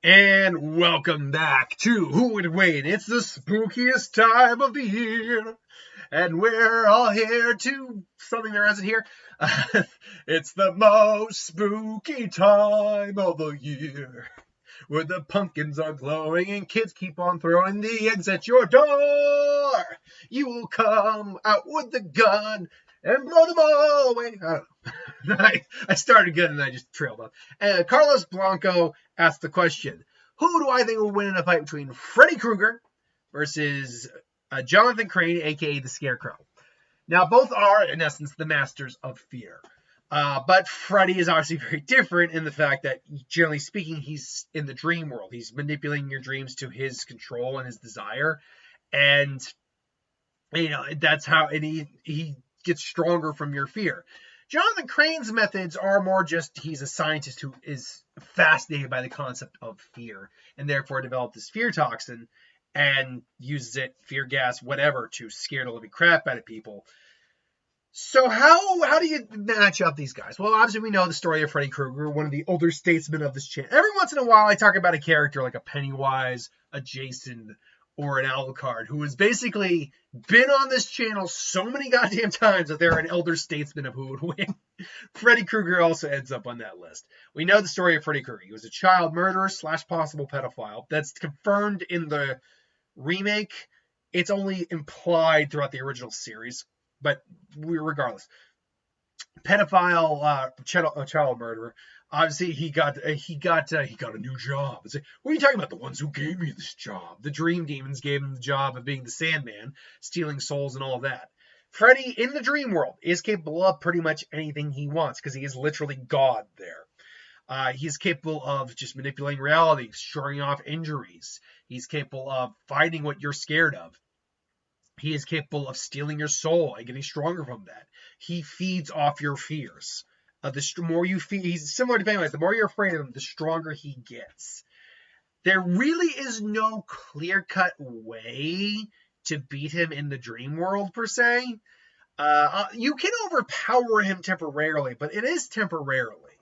And welcome back to Who Would Win? It's the spookiest time of the year, and we're all here to something there isn't here. It's the most spooky time of the year, where the pumpkins are glowing and kids keep on throwing the eggs at your door. You will come out with the gun and blow them all away. I don't know. I started good and I just trailed off. Carlos Blanco asked the question, who do I think will win in a fight between Freddy Krueger versus Jonathan Crane, a.k.a. the Scarecrow? Now, both are, in essence, the masters of fear. But Freddy is obviously very different in the fact that, generally speaking, he's in the dream world. He's manipulating your dreams to his control and his desire. And, that's how he gets stronger from your fear. Jonathan Crane's methods are more just he's a scientist who is fascinated by the concept of fear and therefore developed this fear toxin and uses it, fear gas, whatever, to scare the living crap out of people. So how do you match up these guys? Well, obviously we know the story of Freddy Krueger, one of the older statesmen of this channel. Every once in a while I talk about a character like a Pennywise, a Jason, or an Alucard, who has basically been on this channel so many goddamn times that they're an elder statesman of who would win. Freddy Krueger also ends up on that list. We know the story of Freddy Krueger. He was a child murderer / possible pedophile. That's confirmed in the remake. It's only implied throughout the original series, but regardless. Pedophile, child murderer. Obviously, he got a new job. It's like, what are you talking about? The ones who gave me this job. The Dream Demons gave him the job of being the Sandman, stealing souls and all of that. Freddy, in the dream world, is capable of pretty much anything he wants because he is literally God there. He's capable of just manipulating reality, shrugging off injuries. He's capable of finding what you're scared of. He is capable of stealing your soul and getting stronger from that. He feeds off your fears. The more you feed, he's similar to Pennywise. The more you're afraid of him, the stronger he gets. There really is no clear-cut way to beat him in the dream world, per se. You can overpower him temporarily, but it is temporarily.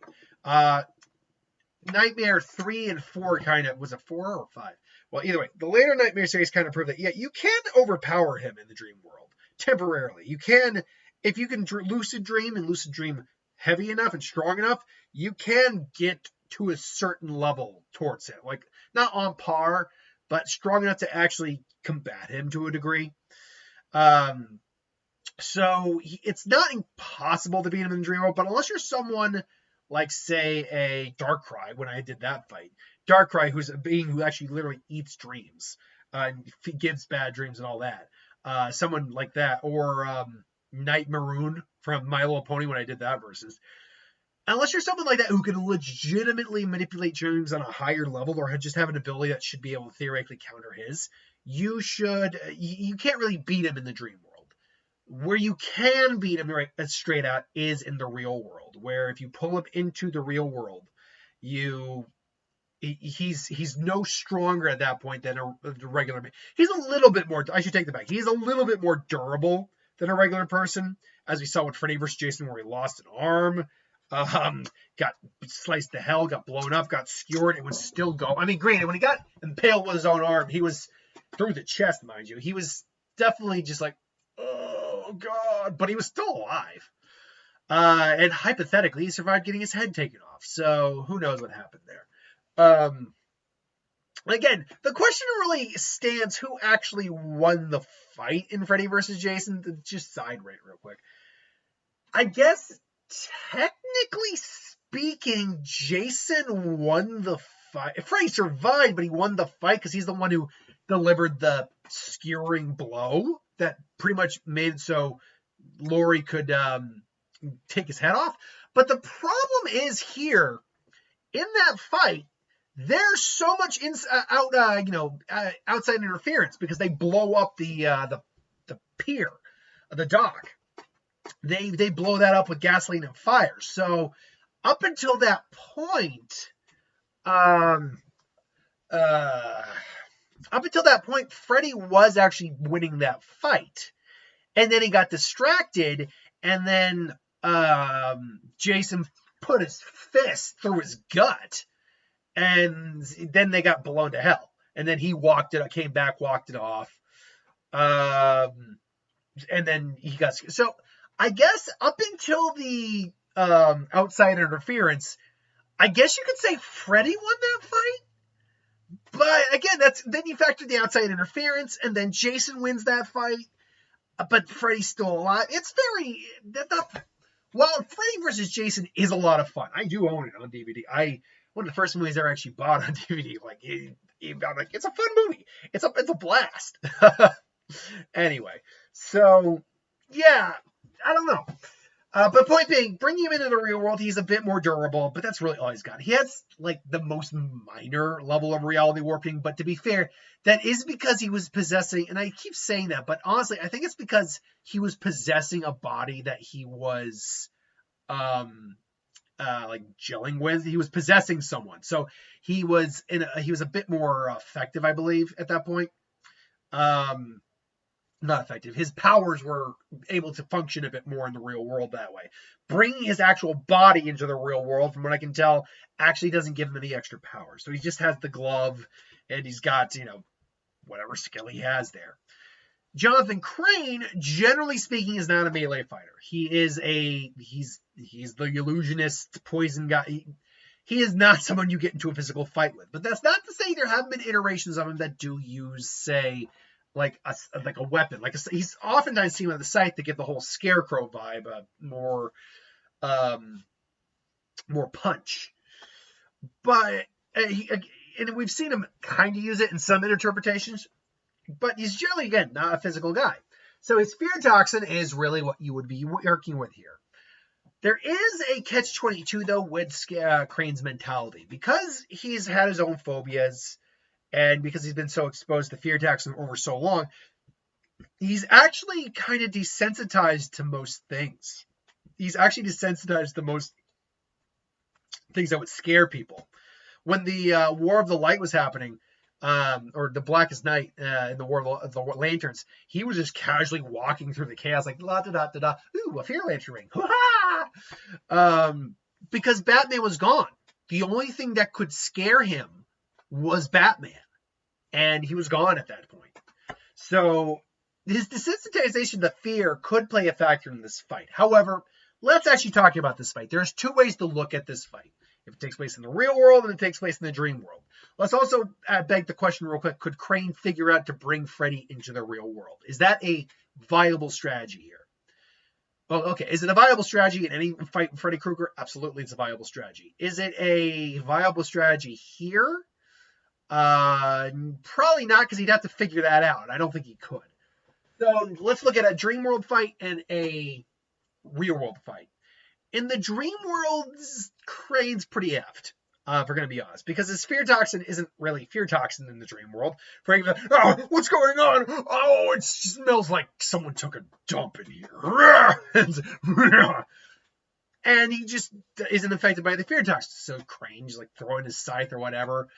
Nightmare 3 and 4 kind of, was it 4 or 5? Well, either way, the later Nightmare series kind of proved that, yeah, you can overpower him in the dream world temporarily. You can, if you can lucid dream heavy enough and strong enough, you can get to a certain level towards him. Like, not on par, but strong enough to actually combat him to a degree. So it's not impossible to beat him in the dream world, but unless you're someone like, say, a Darkrai, when I did that fight. Darkrai, who's a being who actually literally eats dreams, and gives bad dreams and all that. Someone like that, or Night Maroon from My Little Pony when I did that versus. Unless you're someone like that who can legitimately manipulate dreams on a higher level or just have an ability that should be able to theoretically counter his, you can't really beat him in the dream world. Where you can beat him right straight out is in the real world, where if you pull him into the real world, he's no stronger at that point than a regular man. He's a little bit more, I should take that back. He's a little bit more durable than a regular person, as we saw with Freddy vs. Jason, where he lost an arm, got sliced to hell, got blown up, got skewered, and was still going. I mean, granted, when he got impaled with his own arm, he was through the chest, mind you. He was definitely just like, oh, God, but he was still alive. And hypothetically, he survived getting his head taken off. So who knows what happened there. Again, the question really stands who actually won the fight in Freddy vs. Jason. Just side rate real quick. I guess, technically speaking, Jason won the fight. Freddy survived, but he won the fight because he's the one who delivered the skewering blow that pretty much made it so Laurie could take his head off. But the problem is here, in that fight, there's so much outside interference because they blow up the pier, the dock. They blow that up with gasoline and fire. So up until that point, Freddy was actually winning that fight, and then he got distracted, and then Jason put his fist through his gut. And then they got blown to hell. And then he came back, walked it off. And then he got... So I guess up until the outside interference, I guess you could say Freddy won that fight. But again, then you factor the outside interference, and then Jason wins that fight. But Freddy's still alive. It's very... Well, Freddy vs. Jason is a lot of fun. I do own it on DVD. One of the first movies I ever actually bought on DVD. I'm like, it's a fun movie. It's a blast. Anyway, so yeah, I don't know. But point being, bringing him into the real world, he's a bit more durable, but that's really all he's got. He has like the most minor level of reality warping, but to be fair, that is because he was possessing, and I keep saying that, but honestly, I think it's because he was possessing a body that he was like gelling with. He was possessing someone, so he was a bit more effective, I believe, at that point. Not effective. His powers were able to function a bit more in the real world that way. Bringing his actual body into the real world, from what I can tell, actually doesn't give him any extra power. So he just has the glove, and he's got, whatever skill he has there. Jonathan Crane, generally speaking, is not a melee fighter. He's the illusionist, poison guy. He is not someone you get into a physical fight with. But that's not to say there haven't been iterations of him that do use, say, like a weapon. He's oftentimes seen on the site to give the whole Scarecrow vibe, more punch. But and we've seen him kind of use it in some interpretations. But he's generally, again, not a physical guy. So his fear toxin is really what you would be working with here. There is a catch-22, though, with Crane's mentality. Because he's had his own phobias, and because he's been so exposed to fear toxin over so long, he's actually kind of desensitized to most things. He's actually desensitized to most things that would scare people. When the War of the Light was happening, or the Blackest Night in the War of the Lanterns, he was just casually walking through the chaos like, la-da-da-da-da, ooh, a fear lantern ring, ha-ha! Because Batman was gone. The only thing that could scare him was Batman. And he was gone at that point. So his desensitization to fear could play a factor in this fight. However, let's actually talk about this fight. There's two ways to look at this fight. If it takes place in the real world and it takes place in the dream world. Let's also beg the question real quick. Could Crane figure out to bring Freddy into the real world? Is that a viable strategy here? Well, okay. Is it a viable strategy in any fight with Freddy Krueger? Absolutely, it's a viable strategy. Is it a viable strategy here? Probably not, because he'd have to figure that out. I don't think he could. So let's look at a dream world fight and a real world fight. In the dream world, Crane's pretty effed, if we're going to be honest, because his fear toxin isn't really fear toxin in the dream world. Oh, what's going on? Oh, it smells like someone took a dump in here. And he just isn't affected by the fear toxin. So Crane's like throwing his scythe or whatever.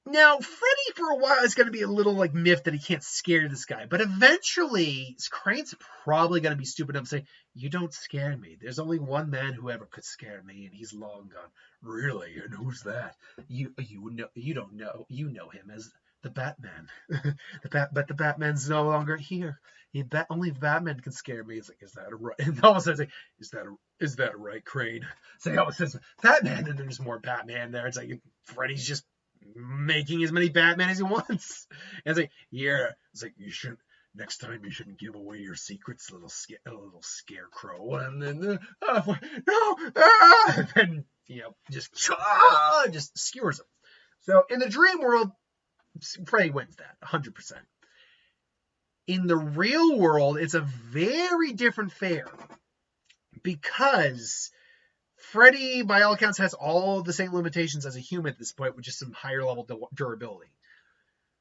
Now, Freddy, for a while, is going to be a little like miffed that he can't scare this guy. But eventually, Crane's probably going to be stupid enough to say, you don't scare me. There's only one man who ever could scare me, and he's long gone. Really? And who's that? You don't know. You know him as the Batman. But the Batman's no longer here. Only Batman can scare me. It's like, is that a right? And all of a sudden, it's like, is that a right, Crane? So he always says, Batman, and there's more Batman there. It's like, Freddy's just making as many Batman as he wants. And it's like, yeah. It's like, next time you shouldn't give away your secrets, little Scarecrow. And then, and just skewers him. So in the dream world, Freddy wins that 100%. In the real world, it's a very different fare, because Freddy, by all accounts, has all the same limitations as a human at this point, with just some higher level durability.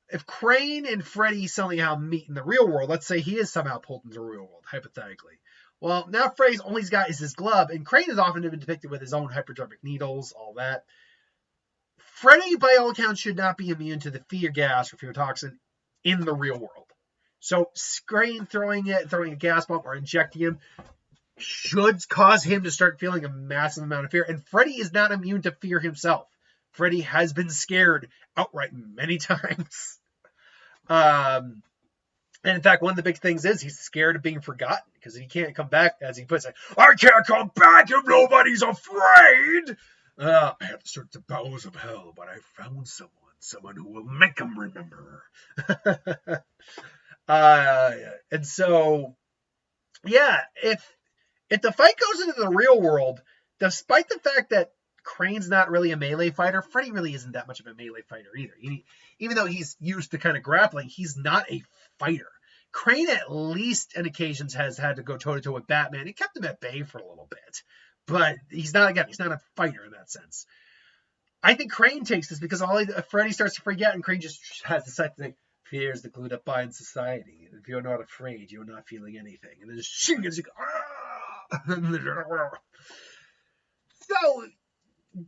If Crane and Freddy somehow meet in the real world, let's say he is somehow pulled into the real world, hypothetically. Well, now Freddy's only he's got is his glove, and Crane has often been depicted with his own hypodermic needles, all that. Freddy, by all accounts, should not be immune to the fear gas or fear toxin in the real world. So Crane throwing a gas bomb or injecting him should cause him to start feeling a massive amount of fear. And Freddy is not immune to fear himself. Freddy has been scared outright many times. And in fact, one of the big things is he's scared of being forgotten because he can't come back, as he puts it. I can't come back if nobody's afraid. I have to search the bowels of hell, but I found someone who will make them remember. And so, yeah, if the fight goes into the real world, despite the fact that Crane's not really a melee fighter, Freddy really isn't that much of a melee fighter either. Even though he's used to kind of grappling, he's not a fighter. Crane, at least on occasions, has had to go toe-to-toe with Batman. He kept him at bay for a little bit. But he's not a fighter in that sense. I think Crane takes this because Freddy starts to forget, and Crane just has the side to think, fear is the glue that binds society. And if you're not afraid, you're not feeling anything. And then just shing, and so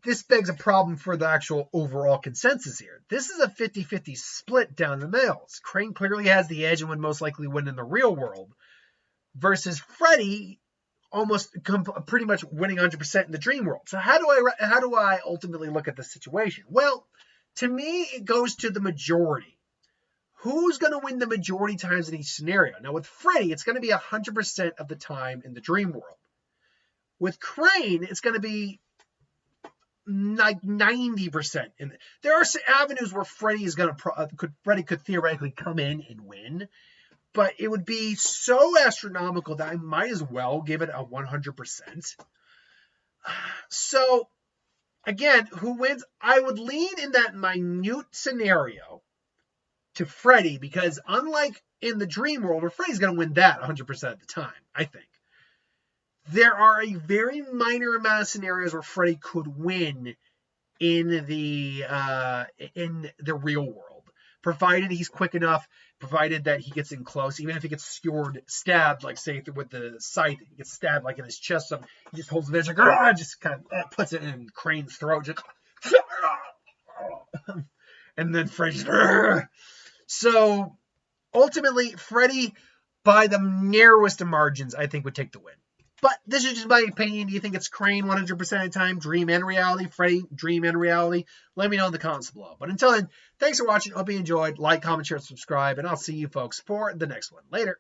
this begs a problem for the actual overall consensus here. This is a 50-50 split down the middle. Crane clearly has the edge and would most likely win in the real world, versus Freddy almost pretty much winning 100% in the dream world. So how do I ultimately look at this situation? Well, to me, it goes to the majority. Who's going to win the majority times in each scenario? Now, with Freddy, it's going to be 100% of the time in the dream world. With Crane, it's going to be like 90%. There are avenues where Freddy could theoretically come in and win, but it would be so astronomical that I might as well give it a 100%. So, again, who wins? I would lean in that minute scenario to Freddy, because unlike in the dream world, where Freddy's going to win that 100% of the time, I think, there are a very minor amount of scenarios where Freddy could win in the real world, provided he's quick enough, provided that he gets in close, even if he gets stabbed, like say with the scythe, he gets stabbed like in his chest, so he just holds it there, like, just kind of puts it in Crane's throat, just, and then Freddy's, so ultimately Freddy, by the narrowest of margins, I think would take the win. But this is just my opinion. Do you think it's Crane 100% of the time, dream and reality? Freddy, dream and reality? Let me know in the comments below. But until then, thanks for watching. Hope you enjoyed. Like, comment, share, subscribe, and I'll see you folks for the next one. Later.